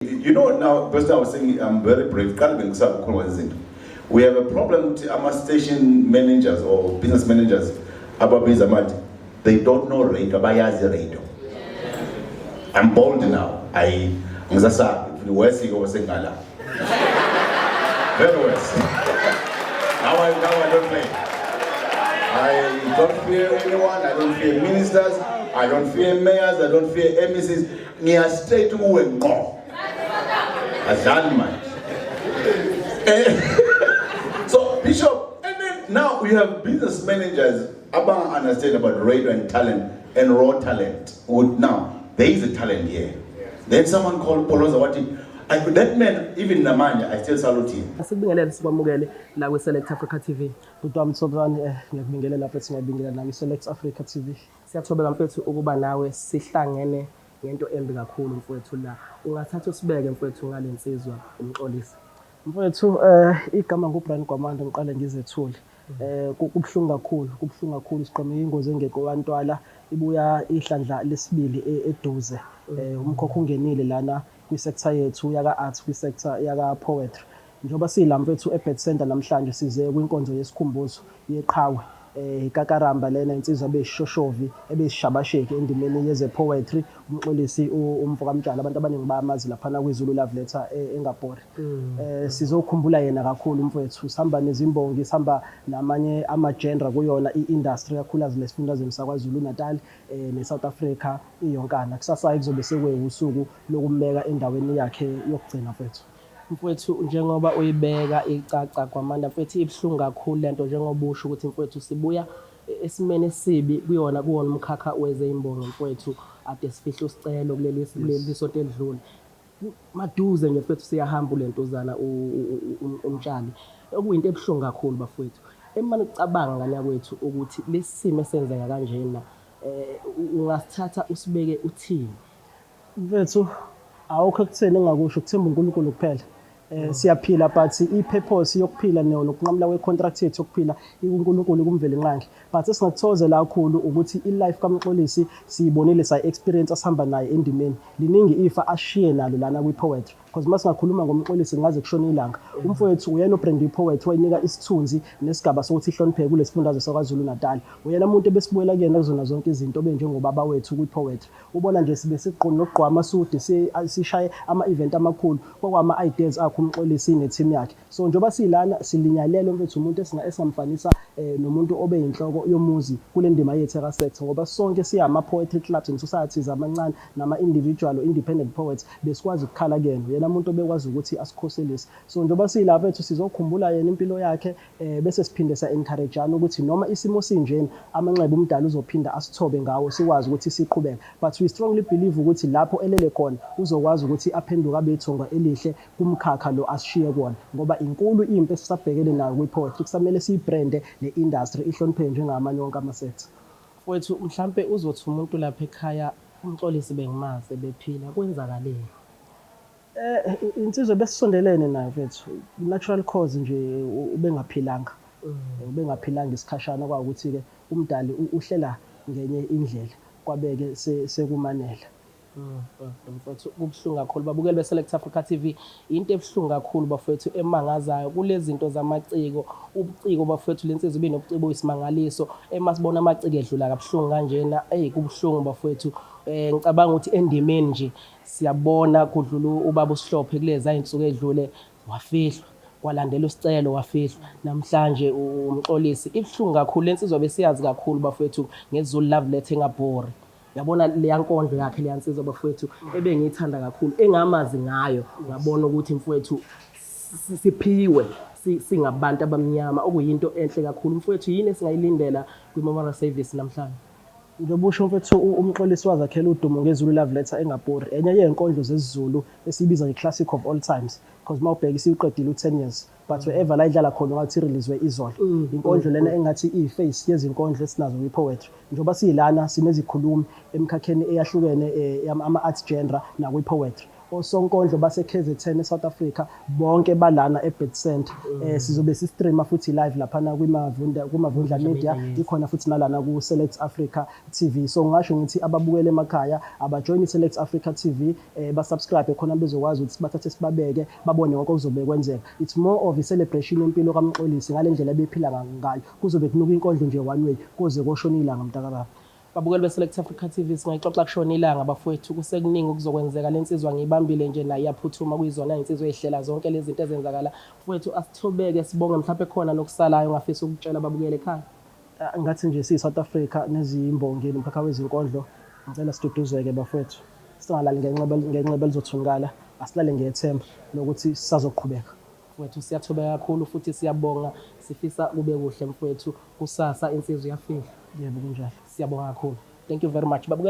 You know, now, first I was saying I'm very brave. We have a problem with our station managers or business managers. They don't know radio, bayazi radio. I'm bold now. Very worse. Now I don't play. I don't fear anyone. I don't fear ministers. I don't fear mayors. I don't fear MECs. Me are straight to and go. So Bishop, and then now we have business managers about understand about radio and talent and raw talent. Now there is a talent here. Then someone called Polo Zawati. That man, even Namanya, I still salute him. Asibingelele sibamukele la kwi Select Africa TV. Dudwa Mtshotsane ngiyakubingelela lapha singabingelela na kwi Select Africa TV. Siyathobela mfethu ukuba nawe sihlangene ngento embi kakhulu mfethu la. Ungathatha usibeke mfethu ngalensizwa Mxolisi. Mfethu igama nguBrand Gwamanda ngiqale ngizethule. Kubhlungu kakhulu siqome ingozi engekho kwantwala ibuya ihlandla lesibili eduze. Umkhokho ungenile lana kwi-sector yethu yaka-art, kwi-sector yaka-poetry. Njengoba siyila mfethu eBed Center namhlanje size kwinkonzo yesikhumbuzo yeqhawe ikakaramba lena insizwa ebeshoshovi ebeshabasheki endimeni yeze-poetry Mxolisi umfoka Mtshali abantu abaningi bayamazi laphana kwiZulu Love Letter eNgabhore. Sizokhumbula yena kakhulu mfethu, sihamba nezimbongi, sihamba namanye ama-genre kuyona i-industry kakhulukazi lesifundazweni sakwaZulu Natal ne-South Africa iyonkana. Kusasa kuzobe sekuwusuku lokumbeka endaweni yakhe yokugcina mfethu. Mfethu njengoba uyibeka icaca Gwamanda mfethu ibhlungu kakhulu lento njengoba usho ukuthi mfethu sibuya esimene esibi kuwona umkhakha wezimbongi mfethu ade sifihla usicelo kuleli sonto edlule. Maduze nje mfethu siyahamba lentozana uMtshali. Okuyinto ebhlungu kakhulu bafethu. Emane ucabanga ngana kwethu ukuthi lesimo esenzeka kanjena ungasithatha usibeke uthini. Mfethu awukho kutheni engakusho ukuthemba uNkulunkulu kuphela. Siyaphila but i-purpose yokuphila nokunqamla kwe-contract yethu yokuphila uNkulunkulu kumvele nqangi. But esingakuthozela kakhulu ukuthi i-life kaMxolisi siyibonile sayi-experience asihamba naye endimeni. Liningi ifa ashiye nalo lana kwi-poetry. Because uma singakhuluma ngomXolisi ngaze kushona ilanga. Umfowethu uyena obrand i-poetry wayinika isithunzi nesigaba sokuthi ihlonipheke kulesifundazwe sakwaZulu Natal. Uyena umuntu ebesibuyela kuyena kuzona zonke izinto benjengobaba wethu kwi-poetry. Ubona nje sibe siqhona nokugqwa amasudi sishaye ama-event amakhulu kwakwama-ideas akho uMxolisi ne-team yakhe. So njengoba silana silinyalelo mfethu umuntu esingamfanisa nomuntu obe yinhloko yomuzi kule ndima yethu eka-sector ngoba sonke siyama-poetry clubs and societies amancane nama-individual independent poets besikwazi ukukhala kuyena. Yena umuntu obekwazi ukuthi asikhoselise. So njengoba siyilapha ethu sizokhumbula yena impilo yakhe bese siphinde sa-encourageana ukuthi noma isimo sinjeni amanxeba umdala uzophinda asithobe ngawo sikwazi ukuthi siqhubeke. But we strongly believe ukuthi lapho elele khona uzokwazi ukuthi aphenduke abe ithonga elihle kumkhakha lo asishiye kuwona ngoba inkulu impi esisabhekene nayo kwi-poetry kusamele siyibrande le-industry ihlonipheke njengamanye wonke ama-sector. Mfowethu mhlampe uzothi umuntu lapha ekhaya uMxolisi bengimazi bephila kwenzakaleni? Insizwe besisondelene nayo mfethu natural cause nje ubengaphilanga isikhashana kwakuthi ke umdali uhlela ngenye indlela kwabeke sekumanela. Mfethu kubhlungu kakhulu babukeli be-Select Africa TV into ebhlungu kakhulu bafethu emangazayo kulezi zinto zamaciko ubuciko bafethu lensizwe ibinobuciko oyisimangaliso emasibona amaciko edlula kabuhlungu kanjena kubhlungu bafethu. Ngicabanga ukuthi endimeni nje siyabona kudlula ubaba uSihlophe kulezi ayinsuku edlule wafihlwa kwalandela usicelo wafihlwa namhlanje uMxolisi ibhlungu kakhulu lensizwe besiyazi kakhulu bafethu ngeZulu Love Letter eNgabhore. Yabona leya nkondlo yakhe leyansizwa bafethu ebengiyithanda kakhulu engamazi ngayo ngabona ukuthi mfowethu siphiwe singabantu abamnyama okuyinto enhle kakhulu. Mfowethu yini esingayilindela kwi-memorial service namhlanje? Njengoba usho mfethu uMxolisi wazakhela udumo ngeZulu Love Letter eNgabhore enye yezinkondlo zesiZulu esibiza nge-classic of all times because mawubheka isiqedile u10 years but wherever la idlala khona ngathi release izolo inkondlo lena engathi iface yezinkondlo esinazo kwi-poetry. Njengoba siyilana sinezikhulumi emkhakheni eyahlukene ama-art genre nakwi-poetry. osonkondlo base-KZN eSouth Africa bonke balana eBet Center. Sizobe si-streama futhi live laphana kumavundla media, ikhona futhi nalana ku-Select Africa TV. So ngisho ngithi ababukele emakhaya abajoyine i-Select Africa TV, basubscribe khona bezokwazi ukuthi bathathe sibabeke babone konke okuzobe kwenzeka. It's more of a celebration yempilo kaMxolisi ngale ndlela bephila ngayo. Kuzobe kunuka inkondlo nje one way kuze koshona ilanga mntakababa. Babukeli be-Select Africa TV singayixoxa kushona ilanga bafowethu, kusekuningi okuzokwenzeka. Le nsizwa ngiyibambile nje nayo iyaphuthuma kuyizona insizwa ey'hlela zonke lezi zinto ezenzakala. Mfowethu asithobeke sibonge mhlawumbe khona nokusalayo ngafisa ukutshela babukele ekhaya. Ngathi nje siyi-South Africa neziyimbongeni umkhakha wezinkondlo, ngicela siduduzeke bafowethu, singalali ngenxeba elizothungala, asilale ngethemba lokuthi sisazoqhubeka. Mfowethu siyathobeka kakhulu futhi siyabonga, sifisa kube kuhle mfowethu, kusasa insizwa iyafika. Yebo kunjalo, siyabonga kakhulu. Thank you very much.